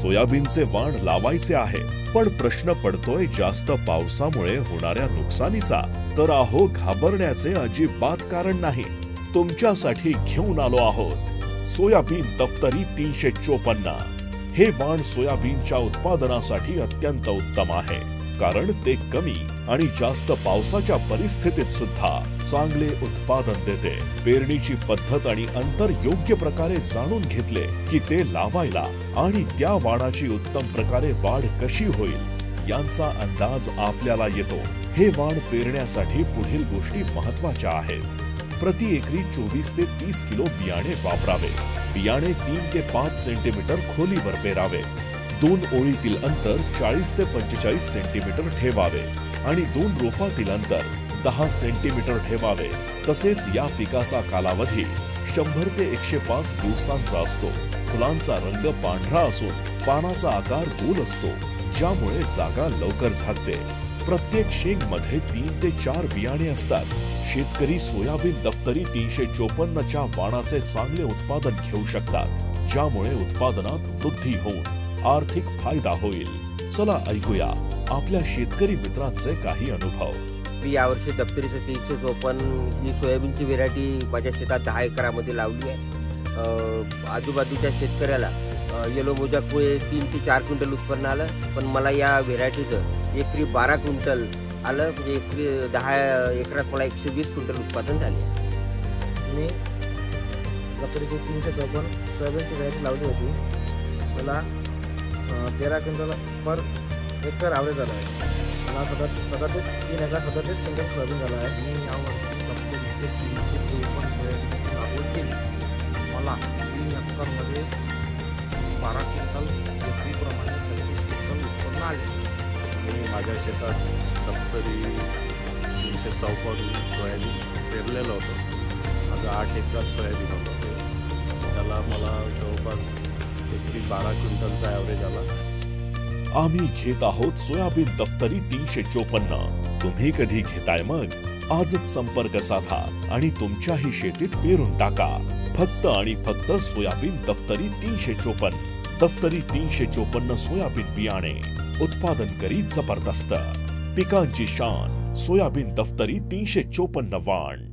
सोयाबीनचे वाण लावायचे आहे, पण प्रश्न पडतोय जास्त पावसामुळे होणाऱ्या नुकसानीचा। तर अहो, घाबरण्याचे अजिबात कारण नाही। तुमच्यासाठी घेऊन आलो आहोत सोयाबीन दफ्तरी 354। हे वाण सोयाबीनच्या उत्पादनासाठी अत्यंत उत्तम आहे, कारण ते कमी आणि जास्त पावसाच्या परिस्थितीत सुद्धा चांगले उत्पादन देते। पेरणीची पद्धत आणि अंतर योग्य प्रकारे जाणून घेतले की ते लावायला आणि त्या वाणाची उत्तम प्रकारे वाढ कशी होईल यांचा अंदाज आपल्याला येतो। हे वाण पेरण्यासाठी पुढील गोष्टी महत्त्वाच्या आहेत। प्रति एकरी 24 ते 30 किलो बियाणे वापरावे। बियाणे 3 ते 5 सेंटीमीटर खोलीवर पेरावे। 2 ओळीतील अंतर 40 ते 45 सेंटीमीटर ठेवावे आणि 2 रोपातील अंतर 10 सेंटीमीटर ठेवावे। तसेच या पिकाचा कालावधी 100 ते 105 दिवसांचा असतो। फुलांचा रंग पांढरा असून पानाचा आकार गोल असतो, ज्यामुळे जागा लवकर झाकते। प्रत्येक शेंग मध्ये 3 ते 4 बियाणे असतात। शेतकरी सोयाबीन दफ्तरी 354च्या वाणाचे चांगले उत्पादन घेऊ शकतात, ज्यामुळे उत्पादनात वृद्धी होऊन आर्थिक फायदा होईल। चला ऐकूया आपल्या शेतकरी मित्रांचे काही अनुभव। मी यावर्षी दफ्तरीचं 354 ही सोयाबीनची व्हेरायटी माझ्या शेतात 10 एकरामध्ये लावली आहे। आजूबाजूच्या शेतकऱ्याला येलो मोजाकुळे 3 ते 4 क्विंटल उत्पन्न आलं, पण मला या व्हेरायटीचं एकरी 12 क्विंटल आलं, म्हणजे एकरी 10 एकरात मला 120 क्विंटल उत्पादन झाले। मी दफ्तरीची 354 सोयाबीनची व्हेरायटी लावली होती। मला 13 क्विंटल पर हेक्टर ॲव्हरेज झाला आहे। मला 37 क्विंटल सोयाबीन झाला आहे। मी यावर्षी दफ्तरीचे 354 सोयाबीनची लागवड केली। मला 3 एकरमध्ये 12 क्विंटल एकरीप्रमाणे 36 क्विंटल उत्पन्न आले। मी माझ्या शेतात दफ्तरी 354 सोयाबीन पेरलेलं होतं। माझं 8 एकर सोयाबीन होतं, त्याला मला जवळपास एकरी 12 क्विंटलचा ॲव्हरेज आला। आम्ही घेत आहोत सोयाबीन दफ्तरी 354। तुम्ही कधी घेताय मग? आजच संपर्क साधा आणि तुमच्याही शेतीत पेरून टाका। फक्त आणि फक्त सोयाबीन दफ्तरी 354। दफ्तरी 354 सोयाबीन बियाणे उत्पादन करी जबरदस्त। पिकांची शान सोयाबीन दफ्तरी 354 वाण।